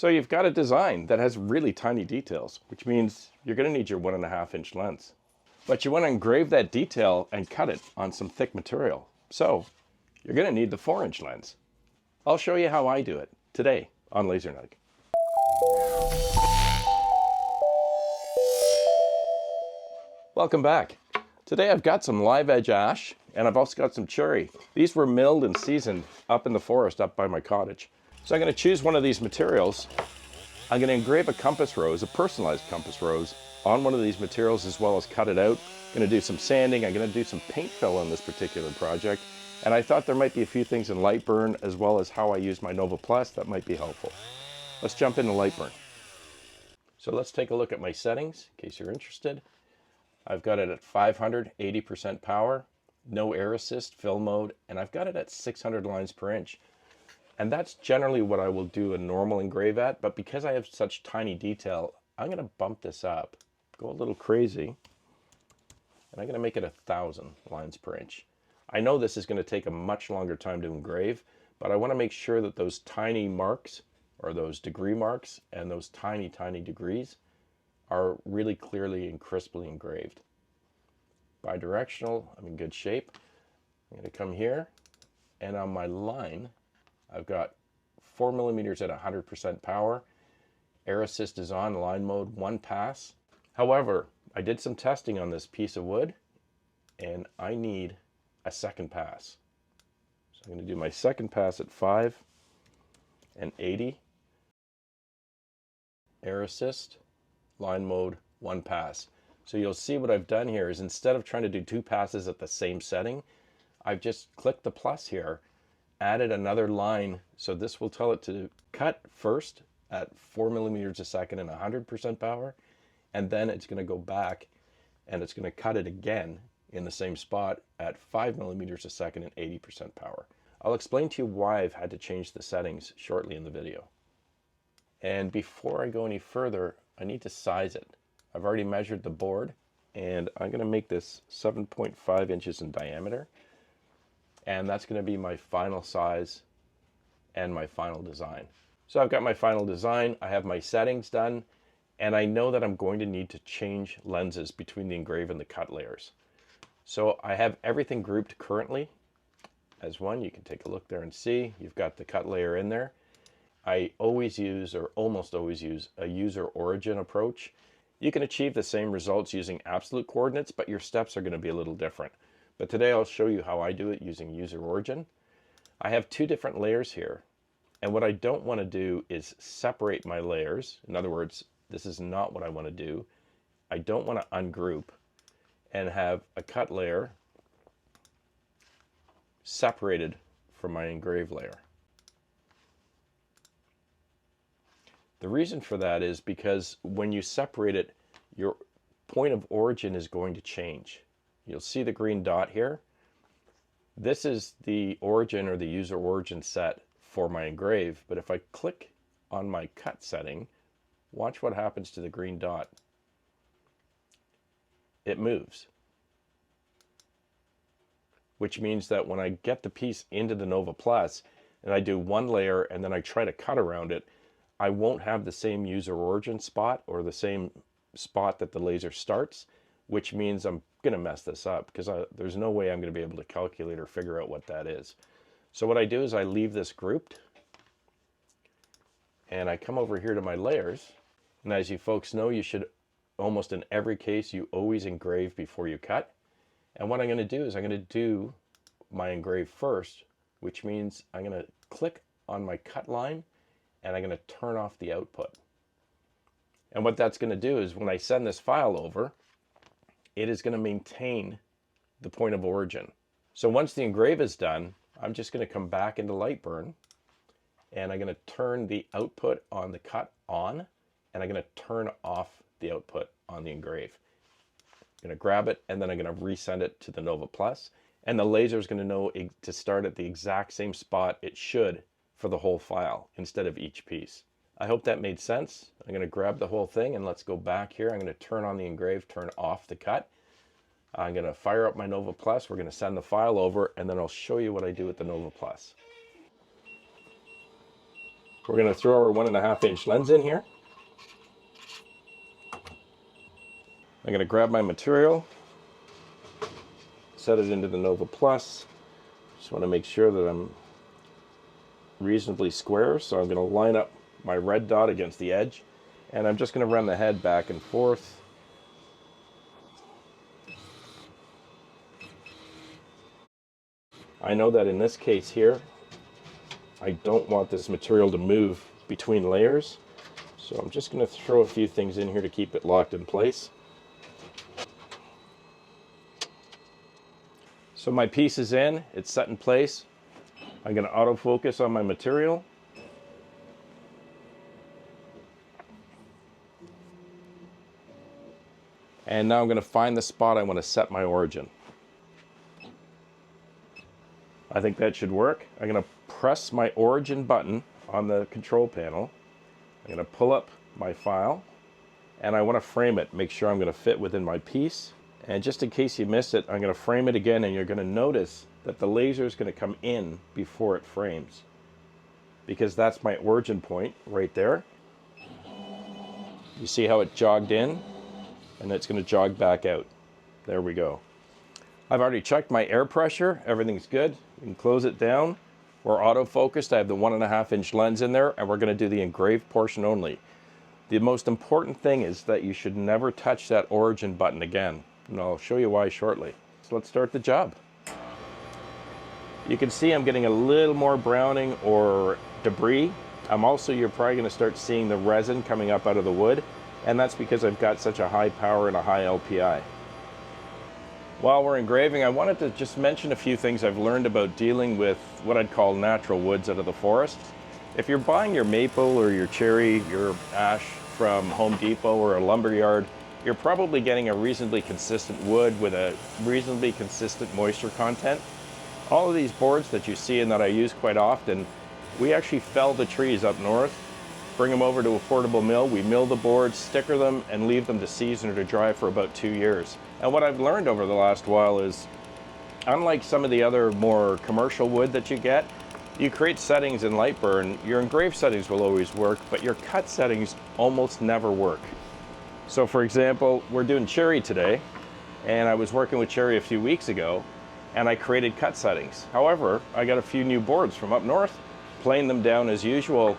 So you've got a design that has really tiny details, which means you're going to need your 1.5-inch lens. But you want to engrave that detail and cut it on some thick material. So you're going to need the 4-inch lens. I'll show you how I do it today on LaserNug. Welcome back. Today I've got some live edge ash and I've also got some cherry. These were milled and seasoned up in the forest up by my cottage. So I'm going to choose one of these materials. I'm going to engrave a compass rose, a personalized compass rose, on one of these materials as well as cut it out. I'm going to do some sanding. I'm going to do some paint fill on this particular project. And I thought there might be a few things in Lightburn as well as how I use my Nova Plus that might be helpful. Let's jump into Lightburn. So let's take a look at my settings in case you're interested. I've got it at 500, 80% power, no air assist, fill mode, and I've got it at 600 lines per inch. And that's generally what I will do a normal engrave at, but because I have such tiny detail, I'm going to bump this up, go a little crazy, and I'm going to make it 1,000 lines per inch. I know this is going to take a much longer time to engrave, but I want to make sure that those tiny marks, or those degree marks, and those tiny degrees are really clearly and crisply engraved. Bidirectional, I'm in good shape. I'm going to come here, and on my line, I've got 4 millimeters at 100% power. Air assist is on, line mode, 1 pass. However, I did some testing on this piece of wood, and I need a second pass. So I'm going to do my second pass at 5 and 80. Air assist, line mode, 1 pass. So you'll see what I've done here is instead of trying to do 2 passes at the same setting, I've just clicked the plus here, added another line. So this will tell it to cut first at 4 millimeters a second and 100% power. And then it's going to go back and it's going to cut it again in the same spot at 5 millimeters a second and 80% power. I'll explain to you why I've had to change the settings shortly in the video. And before I go any further, I need to size it. I've already measured the board and I'm going to make this 7.5 inches in diameter. And that's going to be my final size and my final design. So I've got my final design, I have my settings done, and I know that I'm going to need to change lenses between the engrave and the cut layers. So I have everything grouped currently as one. You can take a look there and see. You've got the cut layer in there. I always use, or almost always use, a user origin approach. You can achieve the same results using absolute coordinates, but your steps are going to be a little different. But today I'll show you how I do it using user origin. I have 2 different layers here, and what I don't want to do is separate my layers. In other words, this is not what I want to do. I don't want to ungroup and have a cut layer separated from my engrave layer. The reason for that is because when you separate it, your point of origin is going to change. You'll see the green dot here. This is the origin or the user origin set for my engrave, but if I click on my cut setting, watch what happens to the green dot. It moves, which means that when I get the piece into the Nova Plus and I do 1 layer and then I try to cut around it, I won't have the same user origin spot or the same spot that the laser starts, which means I'm going to mess this up because there's no way I'm going to be able to calculate or figure out what that is. So what I do is I leave this grouped and I come over here to my layers. And as you folks know, you should almost in every case, you always engrave before you cut. And what I'm going to do is I'm going to do my engrave first, which means I'm going to click on my cut line and I'm going to turn off the output. And what that's going to do is when I send this file over, it is going to maintain the point of origin. So once the engrave is done, I'm just going to come back into Lightburn and I'm going to turn the output on the cut on and I'm going to turn off the output on the engrave. I'm going to grab it and then I'm going to resend it to the Nova Plus, and the laser is going to know to start at the exact same spot it should for the whole file instead of each piece. I hope that made sense. I'm going to grab the whole thing and let's go back here. I'm going to turn on the engrave, turn off the cut. I'm going to fire up my Nova Plus. We're going to send the file over and then I'll show you what I do with the Nova Plus. We're going to throw our 1.5-inch lens in here. I'm going to grab my material, set it into the Nova Plus. Just want to make sure that I'm reasonably square, so I'm going to line up my red dot against the edge, and I'm just going to run the head back and forth. I know that in this case here, I don't want this material to move between layers, so I'm just going to throw a few things in here to keep it locked in place. So my piece is in, it's set in place. I'm going to autofocus on my material. And now I'm going to find the spot I want to set my origin. I think that should work. I'm going to press my origin button on the control panel. I'm going to pull up my file, and I want to frame it, make sure I'm going to fit within my piece. And just in case you miss it, I'm going to frame it again, and you're going to notice that the laser is going to come in before it frames, because that's my origin point right there. You see how it jogged in, and it's going to jog back out. There we go. I've already checked my air pressure. Everything's good. We can close it down. We're autofocused. I have the 1.5-inch lens in there, and we're going to do the engraved portion only. The most important thing is that you should never touch that origin button again, and I'll show you why shortly. So let's start the job. You can see I'm getting a little more browning or debris. You're probably going to start seeing the resin coming up out of the wood, and that's because I've got such a high power and a high LPI. While we're engraving, I wanted to just mention a few things I've learned about dealing with what I'd call natural woods out of the forest. If you're buying your maple or your cherry, your ash from Home Depot or a lumber yard, you're probably getting a reasonably consistent wood with a reasonably consistent moisture content. All of these boards that you see and that I use quite often, we actually fell the trees up north, bring them over to a portable mill, we mill the boards, sticker them, and leave them to season or to dry for about 2 years. And what I've learned over the last while is, unlike some of the other more commercial wood that you get, you create settings in Lightburn, your engraved settings will always work, but your cut settings almost never work. So for example, we're doing cherry today, and I was working with cherry a few weeks ago, and I created cut settings. However, I got a few new boards from up north, planed them down as usual,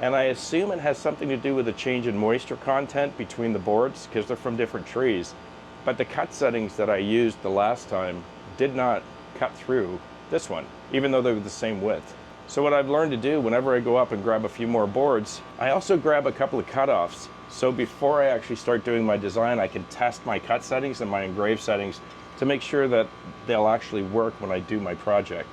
and I assume it has something to do with the change in moisture content between the boards because they're from different trees. But the cut settings that I used the last time did not cut through this one, even though they were the same width. So what I've learned to do whenever I go up and grab a few more boards, I also grab a couple of cutoffs. So before I actually start doing my design, I can test my cut settings and my engraved settings to make sure that they'll actually work when I do my project.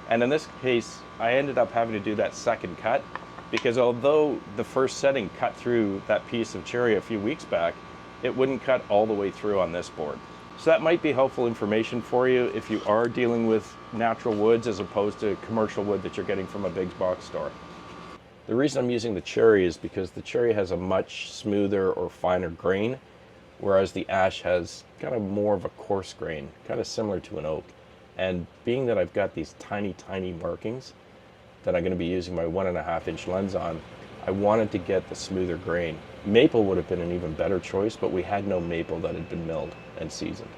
And in this case, I ended up having to do that second cut because although the first setting cut through that piece of cherry a few weeks back, it wouldn't cut all the way through on this board. So that might be helpful information for you if you are dealing with natural woods as opposed to commercial wood that you're getting from a big box store. The reason I'm using the cherry is because the cherry has a much smoother or finer grain, whereas the ash has kind of more of a coarse grain, kind of similar to an oak. And being that I've got these tiny, tiny markings that I'm going to be using my 1.5-inch lens on, I wanted to get the smoother grain. Maple would have been an even better choice, but we had no maple that had been milled and seasoned.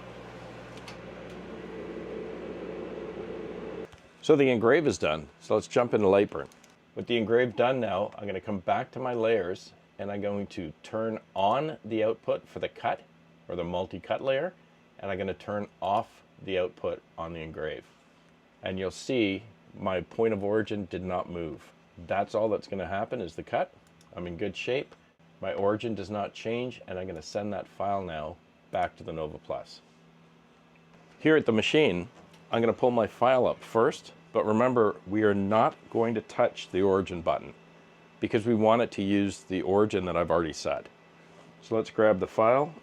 So the engrave is done, so let's jump into Lightburn. With the engrave done now, I'm going to come back to my layers and I'm going to turn on the output for the cut or the multi-cut layer, and I'm going to turn off the output on the engrave. And you'll see my point of origin did not move. That's all that's going to happen is the cut. I'm in good shape. My origin does not change, and I'm going to send that file now back to the Nova Plus. Here at the machine, I'm going to pull my file up first, but remember, we are not going to touch the origin button because we want it to use the origin that I've already set. So let's grab the file.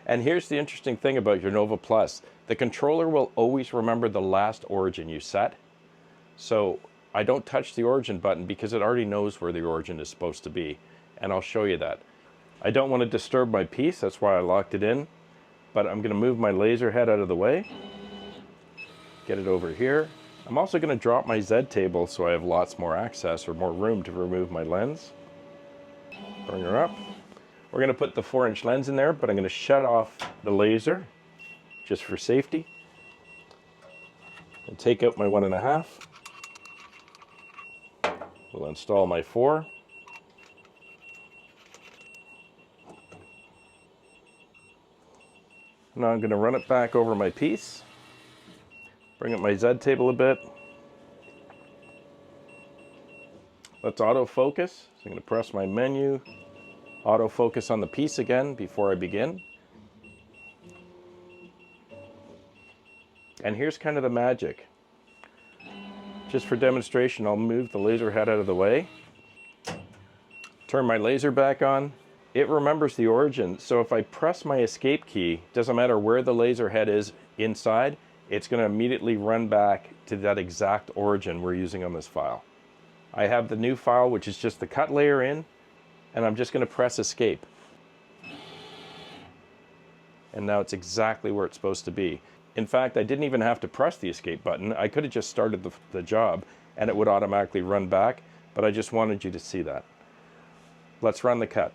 And here's the interesting thing about your Nova Plus. The controller will always remember the last origin you set. So I don't touch the origin button because it already knows where the origin is supposed to be. And I'll show you that. I don't want to disturb my piece, that's why I locked it in. But I'm going to move my laser head out of the way. Get it over here. I'm also going to drop my Z table so I have lots more access or more room to remove my lens. Bring her up. We're going to put the 4-inch lens in there, but I'm going to shut off the laser just for safety. And take out my 1.5. We'll install my 4. Now I'm going to run it back over my piece. Bring up my Z table a bit. Let's autofocus. So I'm going to press my menu, autofocus on the piece again before I begin. And here's kind of the magic. Just for demonstration, I'll move the laser head out of the way. Turn my laser back on. It remembers the origin, so if I press my escape key, doesn't matter where the laser head is inside, it's going to immediately run back to that exact origin we're using on this file. I have the new file, which is just the cut layer in, and I'm just going to press escape. And now it's exactly where it's supposed to be. In fact, I didn't even have to press the escape button. I could have just started the job and it would automatically run back, but I just wanted you to see that. Let's run the cut.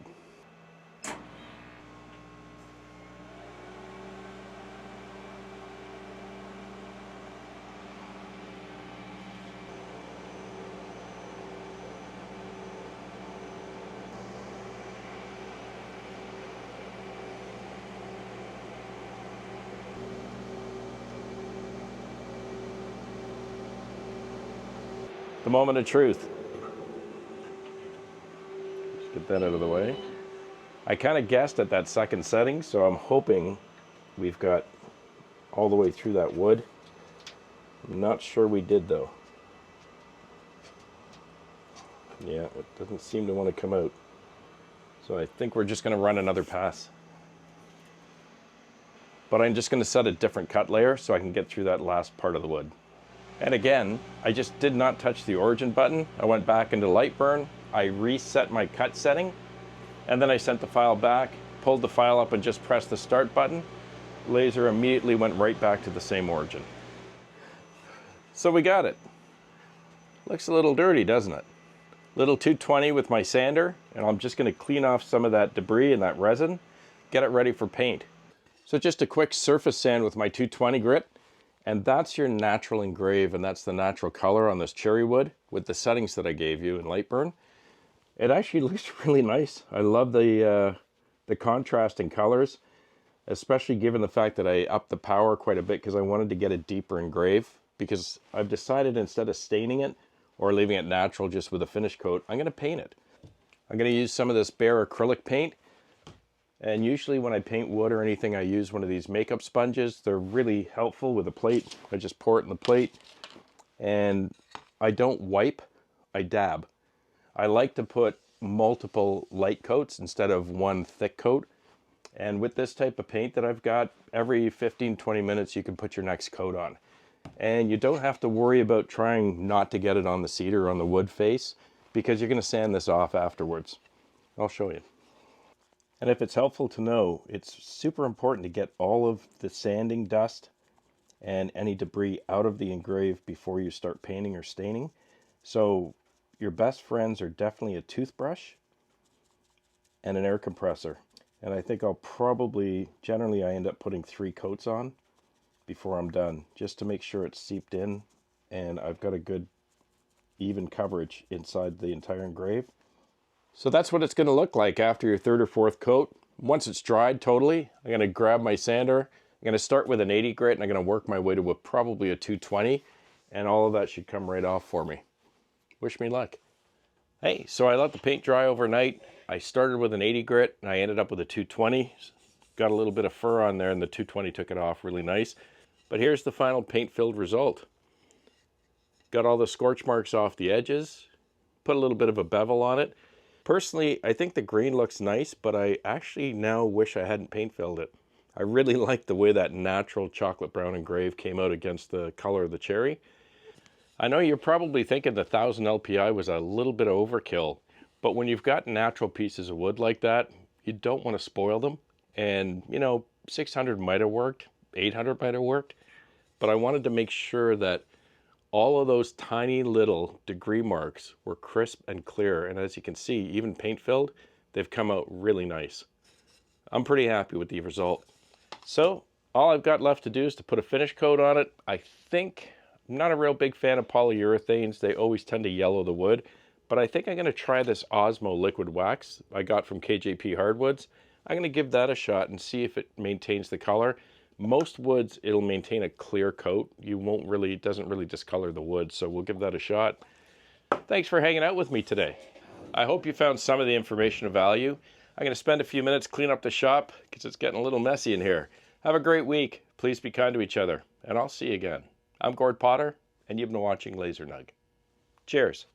The moment of truth. Just get that out of the way. I kind of guessed at that second setting, so I'm hoping we've got all the way through that wood. I'm not sure we did though. Yeah, it doesn't seem to want to come out. So I think we're just going to run another pass. But I'm just going to set a different cut layer so I can get through that last part of the wood. And again, I just did not touch the origin button. I went back into Lightburn, I reset my cut setting, and then I sent the file back, pulled the file up and just pressed the start button. Laser immediately went right back to the same origin. So we got it. Looks a little dirty, doesn't it? Little 220 with my sander, and I'm just going to clean off some of that debris and that resin, get it ready for paint. So just a quick surface sand with my 220 grit. And that's your natural engrave, and that's the natural color on this cherry wood with the settings that I gave you in Lightburn. It actually looks really nice. I love the contrast in colors, especially given the fact that I upped the power quite a bit because I wanted to get a deeper engrave, because I've decided instead of staining it or leaving it natural just with a finish coat, I'm going to paint it. I'm going to use some of this bare acrylic paint. And usually when I paint wood or anything, I use one of these makeup sponges. They're really helpful with a plate. I just pour it in the plate. And I don't wipe, I dab. I like to put multiple light coats instead of one thick coat. And with this type of paint that I've got, every 15-20 minutes you can put your next coat on. And you don't have to worry about trying not to get it on the cedar or on the wood face, because you're going to sand this off afterwards. I'll show you. And if it's helpful to know, it's super important to get all of the sanding dust and any debris out of the engrave before you start painting or staining. So your best friends are definitely a toothbrush and an air compressor. And I think I'll probably, generally I end up putting 3 coats on before I'm done, just to make sure it's seeped in and I've got a good even coverage inside the entire engrave. So that's what it's going to look like after your 3rd or 4th coat. Once it's dried totally, I'm going to grab my sander. I'm going to start with an 80 grit and I'm going to work my way to probably a 220, and all of that should come right off for me. Wish me luck. Hey, so I let the paint dry overnight. I started with an 80 grit and I ended up with a 220. Got a little bit of fur on there and the 220 took it off really nice. But here's the final paint-filled result. Got all the scorch marks off the edges. Put a little bit of a bevel on it. Personally, I think the green looks nice, but I actually now wish I hadn't paint filled it. I really like the way that natural chocolate brown engrave came out against the color of the cherry. I know you're probably thinking the 1000 LPI was a little bit of overkill, but when you've got natural pieces of wood like that, you don't want to spoil them. And, you know, 600 might have worked, 800 might have worked, but I wanted to make sure that all of those tiny little degree marks were crisp and clear. And as you can see, even paint filled, they've come out really nice. I'm pretty happy with the result. So all I've got left to do is to put a finish coat on it. I'm not a real big fan of polyurethanes. They always tend to yellow the wood. But I think I'm going to try this Osmo liquid wax I got from KJP Hardwoods. I'm going to give that a shot and see if it maintains the color. Most woods, it'll maintain a clear coat. It doesn't really discolor the wood, so we'll give that a shot. Thanks for hanging out with me today. I hope you found some of the information of value. I'm going to spend a few minutes cleaning up the shop because it's getting a little messy in here. Have a great week. Please be kind to each other, and I'll see you again. I'm Gord Potter, and you've been watching Laser Nug. Cheers.